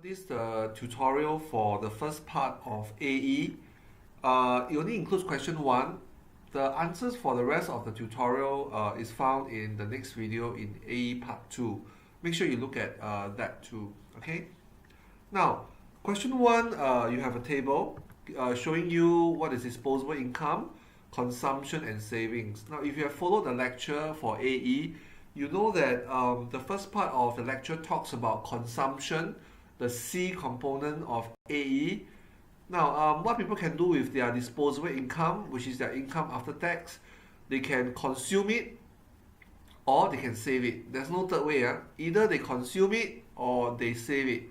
This is the tutorial for the first part of AE. It only includes question 1. The answers for the rest of the tutorial is found in the next video in AE part 2. Make sure you look at that too. Okay. Now, question 1, you have a table showing you what is disposable income, consumption and savings. Now, if you have followed the lecture for AE, you know that the first part of the lecture talks about consumption, the C component of AE. Now, what people can do with their disposable income, which is their income after tax, they can consume it or they can save it. There's no third way. Either they consume it or they save it.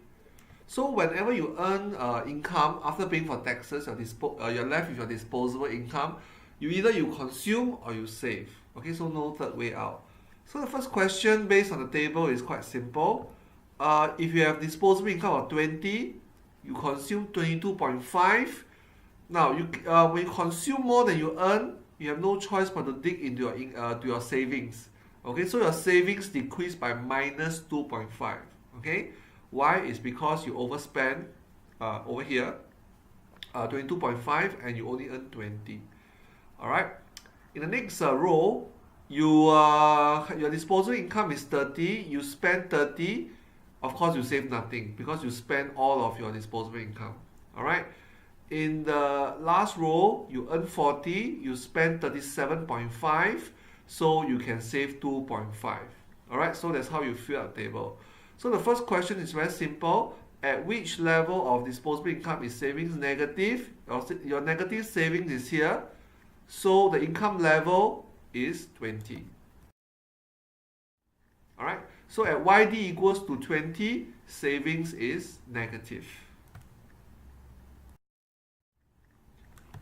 So whenever you earn income after paying for taxes, you're left with your disposable income. Either you consume or you save. Okay, so no third way out. So the first question based on the table is quite simple. If you have disposable income of 20, you consume 22.5. Now, when you consume more than you earn, you have no choice but to dig into to your savings. Okay, so your savings decrease by minus 2.5. Okay, why? Is because you overspend over here, 22.5, and you only earn 20. All right. In the next row, your disposable income is 30. You spend 30. Of course, you save nothing because you spend all of your disposable income. All right. In the last row, you earn 40. You spend 37.5. So you can save 2.5. All right. So that's how you fill out the table. So the first question is very simple. At which level of disposable income is savings negative? Your negative savings is here. So the income level is 20. All right. So at YD equals to 20, savings is negative.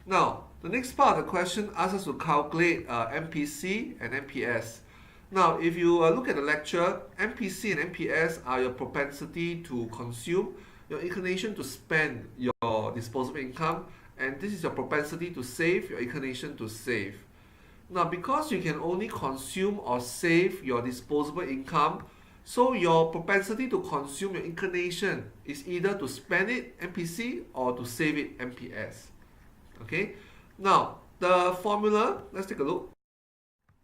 Now, the next part of the question asks us to calculate Mpc and Mps. Now, if you look at the lecture, Mpc and Mps are your propensity to consume, your inclination to spend your disposable income, and this is your propensity to save, your inclination to save. Now, because you can only consume or save your disposable income, so your propensity to consume, your inclination, is either to spend it, Mpc, or to save it, Mps. Okay? Now, the formula, let's take a look.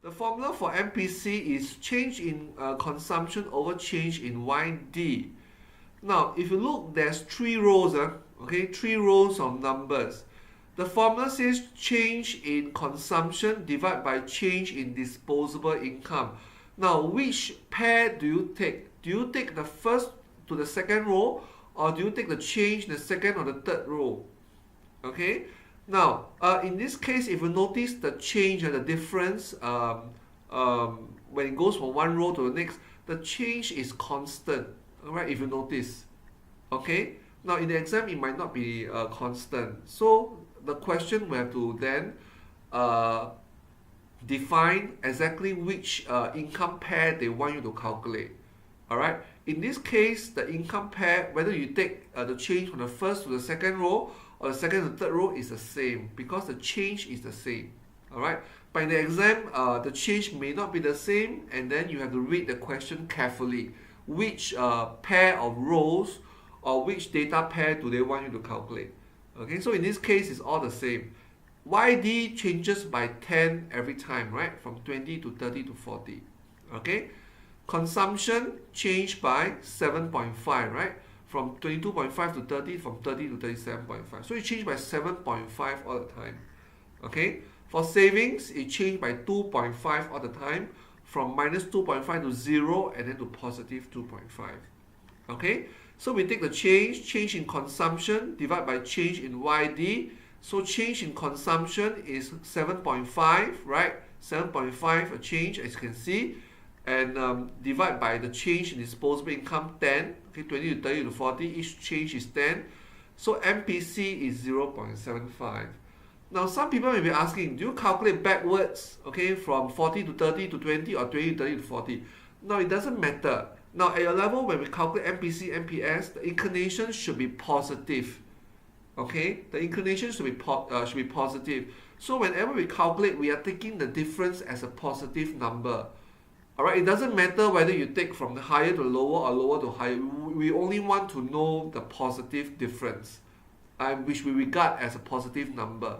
The formula for Mpc is change in consumption over change in YD. Now, if you look, there's 3 rows, okay? 3 rows of numbers. The formula says change in consumption divided by change in disposable income. Now, which pair do you take? Do you take the first to the second row, or do you take the change in the second or the third row? Okay. Now, in this case, if you notice the change and the difference when it goes from one row to the next, the change is constant. All right, if you notice. Okay. Now, in the exam, it might not be constant. So the question we have to then define exactly which income pair they want you to calculate. All right. In this case, the income pair, whether you take the change from the first to the second row or the second to the third row, is the same because the change is the same. All right. But in the exam, the change may not be the same, and then you have to read the question carefully. Which pair of rows or which data pair do they want you to calculate? Okay. So in this case, it's all the same. YD changes by 10 every time, right? From 20 to 30 to 40. Okay? Consumption changed by 7.5, right? From 22.5 to 30, from 30 to 37.5. So it changed by 7.5 all the time. Okay? For savings, it changed by 2.5 all the time, from minus 2.5 to 0 and then to positive 2.5. Okay? So we take the change in consumption divided by change in YD. So change in consumption is 7.5, right? 7.5 a change, as you can see. And divide by the change in disposable income, 10. Okay, 20 to 30 to 40, each change is 10. So Mpc is 0.75. Now, some people may be asking, do you calculate backwards, okay, from 40 to 30 to 20 or 20 to 30 to 40? No, it doesn't matter. Now, at your level, when we calculate Mpc, Mps, the inclination should be positive. Okay, the inclination should be positive. So whenever we calculate, we are taking the difference as a positive number. Alright, it doesn't matter whether you take from the higher to lower or lower to higher. We only want to know the positive difference, which we regard as a positive number.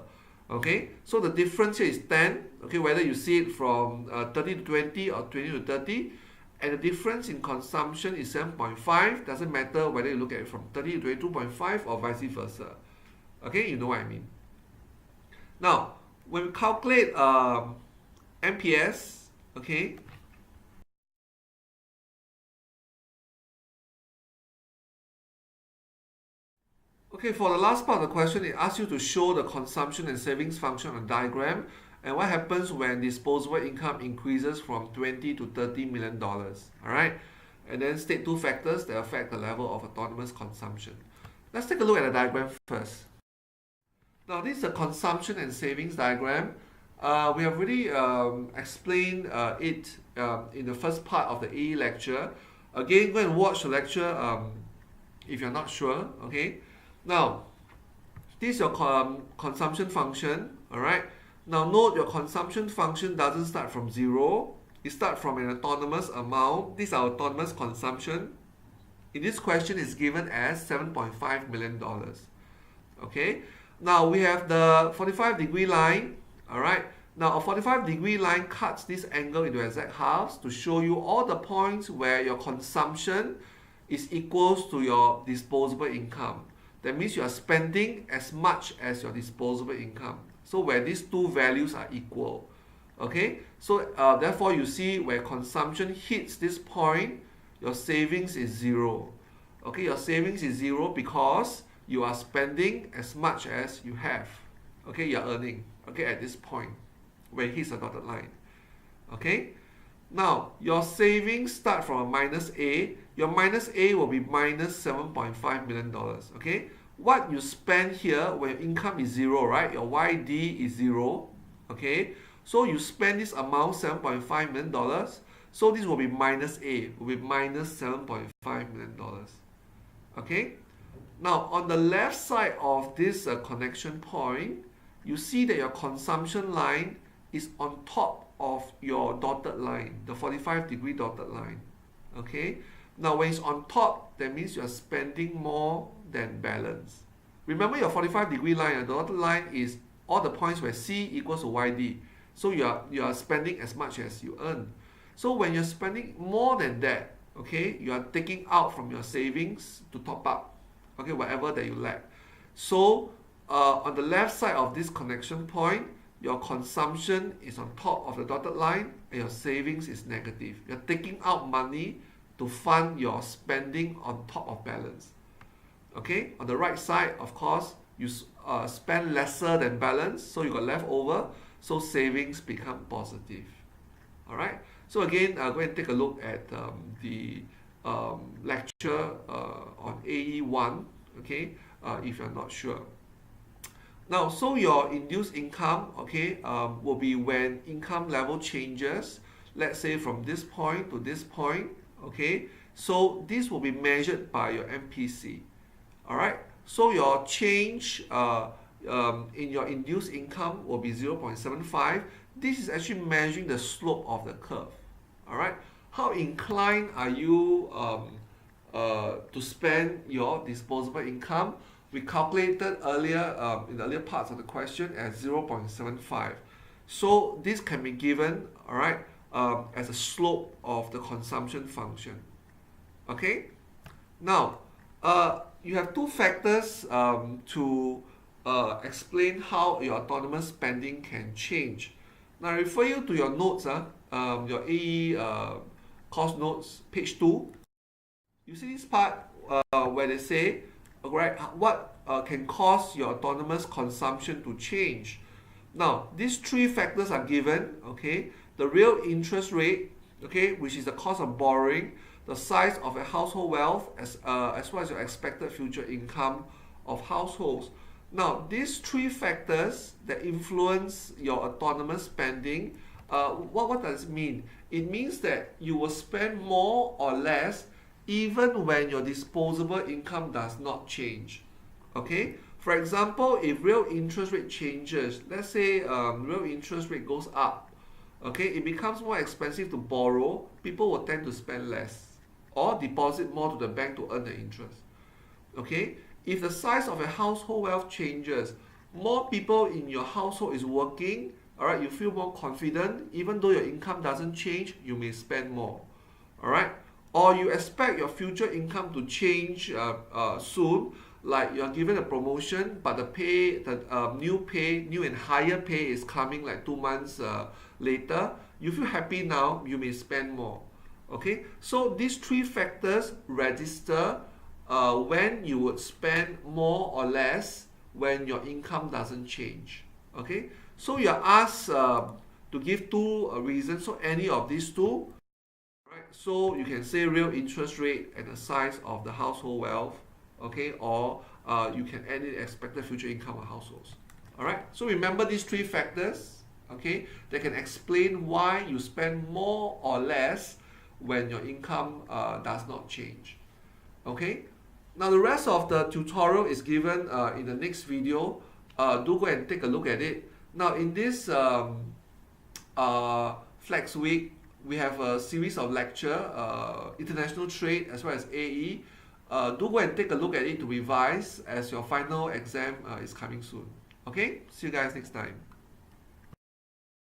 Okay, so the difference here is 10. Okay, whether you see it from 30 to 20 or 20 to 30, and the difference in consumption is 7.5. Doesn't matter whether you look at it from 30 to 22.5 or vice versa. Okay, you know what I mean. Now, when we calculate MPS, okay, okay, for the last part of the question, it asks you to show the consumption and savings function on a diagram, and what happens when disposable income increases from 20 to $30 million. All right, and then state two factors that affect the level of autonomous consumption. Let's take a look at the diagram first. Now, this is a consumption and savings diagram. We have already explained it in the first part of the AE lecture. Again, go and watch the lecture if you're not sure. Okay. Now, this is your consumption function. All right. Now, note your consumption function doesn't start from 0. It starts from an autonomous amount. This is our autonomous consumption. In this question, it's given as $7.5 million. Okay. Now, we have the 45-degree line. All right. Now, a 45-degree line cuts this angle into exact halves to show you all the points where your consumption is equals to your disposable income. That means you are spending as much as your disposable income. So where these two values are equal. Okay, so therefore you see where consumption hits this point, your savings is 0. Okay, your savings is 0 because you are spending as much as you have. Okay, you are earning. Okay, at this point where it hits a dotted line. Okay, now your savings start from a minus A. Your minus A will be minus $7.5 million. Okay, what you spend here when income is 0, right? Your YD is 0. Okay, so you spend this amount $7.5 million. So this will be minus A, will be minus $7.5 million. Okay, now on the left side of this connection point, you see that your consumption line is on top of your dotted line, the 45-degree dotted line. Okay, now when it's on top, that means you are spending more than balance. Remember your 45-degree line, the dotted line is all the points where C equals to YD. So you are spending as much as you earn. So when you're spending more than that, okay, you are taking out from your savings to top up, okay, whatever that you lack. So on the left side of this connection point, your consumption is on top of the dotted line and your savings is negative. You're taking out money to fund your spending on top of balance. Okay, on the right side, of course, you spend lesser than balance, so you got left over, so savings become positive. All right, so again, go and take a look at the lecture on AE1, okay, if you're not sure. Now, so your induced income, okay, will be when income level changes, let's say from this point to this point, okay, so this will be measured by your MPC. All right, so your change in your induced income will be 0.75. This is actually measuring the slope of the curve. All right, how inclined are you to spend your disposable income? We calculated earlier in the earlier parts of the question as 0.75. So this can be given, all right, as a slope of the consumption function. Okay, now you have two factors to explain how your autonomous spending can change. Now I refer you to your notes, your AE course notes, page 2. You see this part where they say, right, what can cause your autonomous consumption to change? Now, these three factors are given, okay? The real interest rate, okay, which is the cost of borrowing, the size of a household wealth, as well as your expected future income of households. Now, these three factors that influence your autonomous spending, what does it mean? It means that you will spend more or less even when your disposable income does not change. Okay, for example, if real interest rate changes, let's say real interest rate goes up, Okay, it becomes more expensive to borrow, people will tend to spend less or deposit more to the bank to earn the interest. Okay, if the size of your household wealth changes, more people in your household is working, all right, you feel more confident, even though your income doesn't change, you may spend more, all right, or you expect your future income to change soon, like you're given a promotion but the new and higher pay is coming like 2 months later, you feel happy now, you may spend more. Okay, so these three factors register when you would spend more or less when your income doesn't change. Okay, so you're asked to give two reasons, so any of these two, right? So you can say real interest rate and the size of the household wealth, okay, or you can add in expected future income of households. All right, so remember these three factors, okay, that can explain why you spend more or less when your income does not change. Okay, now the rest of the tutorial is given in the next video. Do go and take a look at it. Now in this Flex Week, we have a series of lecture, international trade as well as AE. Do go and take a look at it to revise as your final exam is coming soon. Okay, see you guys next time.